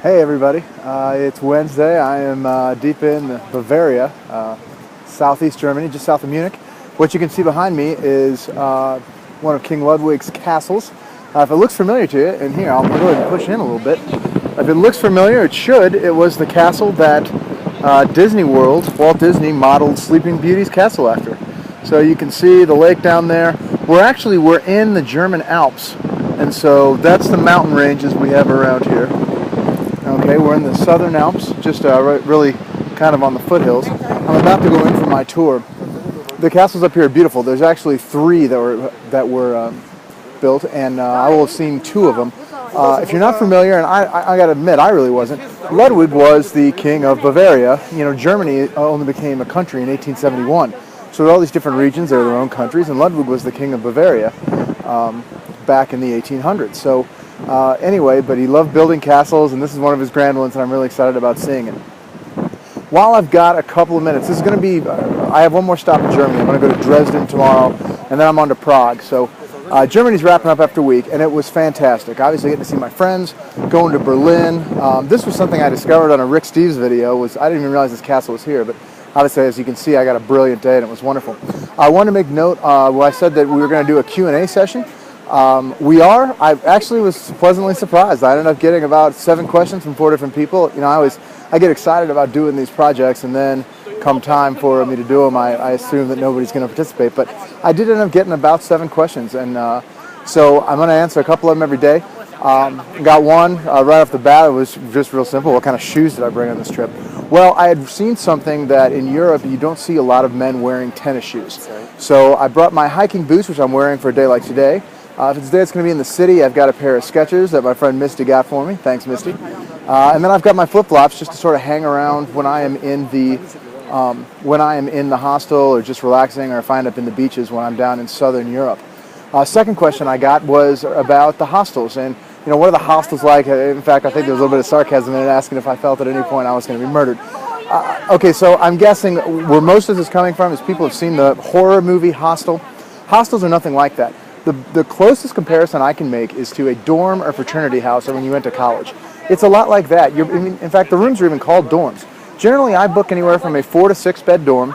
Hey everybody, it's Wednesday. I am deep in Bavaria, southeast Germany, just south of Munich. What you can see behind me is one of King Ludwig's castles. If it looks familiar to you, and here, I'll go ahead and push in a little bit. If it looks familiar, it should. It was the castle that Disney World, Walt Disney, modeled Sleeping Beauty's castle after. So you can see the lake down there. We're in the German Alps, and so that's the mountain ranges we have around here. Okay, we're in the Southern Alps, just really kind of on the foothills. I'm about to go in for my tour. The castles up here are beautiful. There's actually 3 that were built, and I will have seen 2 of them. If you're not familiar, and I got to admit, I really wasn't, Ludwig was the king of Bavaria. You know, Germany only became a country in 1871. So there are all these different regions, they're their own countries, and Ludwig was the king of Bavaria back in the 1800s. So anyway, but he loved building castles, and this is one of his grand ones, and I'm really excited about seeing it. While I've got a couple of minutes, this is going to be, I have one more stop in Germany. I'm going to go to Dresden tomorrow, and then I'm on to Prague. So Germany's wrapping up after a week, and it was fantastic. Obviously getting to see my friends, going to Berlin. This was something I discovered on a Rick Steves video. I didn't even realize this castle was here, but obviously, as you can see, I got a brilliant day, and it was wonderful. I want to make note, well, I said that we were going to do a Q&A session. I actually was pleasantly surprised. I ended up getting about 7 questions from 4 different people. You know, I get excited about doing these projects, and then come time for me to do them, I assume that nobody's going to participate. But I did end up getting about 7 questions, and so I'm going to answer a couple of them every day. Got one right off the bat. It was just real simple. What kind of shoes did I bring on this trip? Well, I had seen something that in Europe you don't see a lot of men wearing tennis shoes. So I brought my hiking boots, which I'm wearing for a day like today. If it's today, it's going to be in the city. I've got a pair of Skechers that my friend Misty got for me. Thanks, Misty. And then I've got my flip-flops just to sort of hang around when I am in the hostel, or just relaxing, or if I end up in the beaches when I'm down in southern Europe. Second question I got was about the hostels, and you know, what are the hostels like? In fact, I think there was a little bit of sarcasm in it, asking if I felt at any point I was going to be murdered. Okay, so I'm guessing where most of this is coming from is people have seen the horror movie Hostel. Hostels are nothing like that. The closest comparison I can make is to a dorm or fraternity house or when you went to college. It's a lot like that. In fact, the rooms are even called dorms. Generally, I book anywhere from a 4 to 6 bed dorm,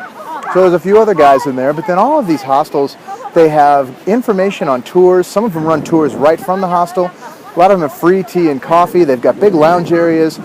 so there's a few other guys in there, but then all of these hostels, they have information on tours. Some of them run tours right from the hostel. A lot of them have free tea and coffee. They've got big lounge areas,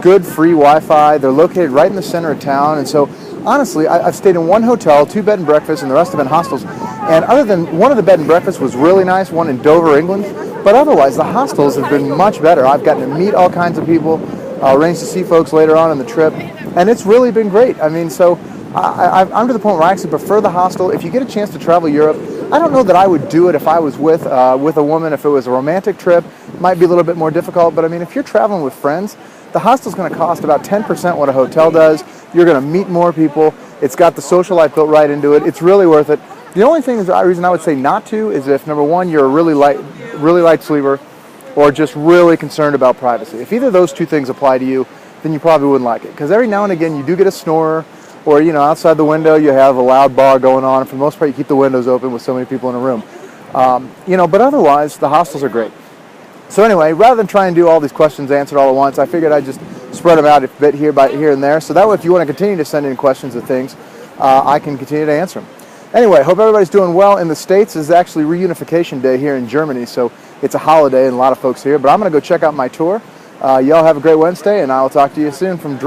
good free Wi-Fi. They're located right in the center of town, and so honestly, I've stayed in one hotel, 2 bed and breakfasts, and the rest have been hostels. And other than one of the bed and breakfasts was really nice, one in Dover, England, but otherwise the hostels have been much better. I've gotten to meet all kinds of people, arranged to see folks later on in the trip, and it's really been great. I mean, so I'm to the point where I actually prefer the hostel. If you get a chance to travel Europe, I don't know that I would do it if I was with a woman. If it was a romantic trip, it might be a little bit more difficult, but I mean, if you're traveling with friends, the hostel's going to cost about 10% what a hotel does. You're going to meet more people. It's got the social life built right into it. It's really worth it. The only reason I would say not to is if, number one, you're a really light sleeper, or just really concerned about privacy. If either of those 2 things apply to you, then you probably wouldn't like it. Because every now and again you do get a snorer, or you know, outside the window you have a loud bar going on. And for the most part, you keep the windows open with so many people in a room. You know, but otherwise, the hostels are great. So anyway, rather than try and do all these questions answered all at once, I figured I'd just spread them out a bit here and there. So that way, if you want to continue to send in questions of things, I can continue to answer them. Anyway, hope everybody's doing well. In the States, is actually Reunification Day here in Germany, so it's a holiday and a lot of folks here. But I'm going to go check out my tour. Y'all have a great Wednesday, and I will talk to you soon from Dresden.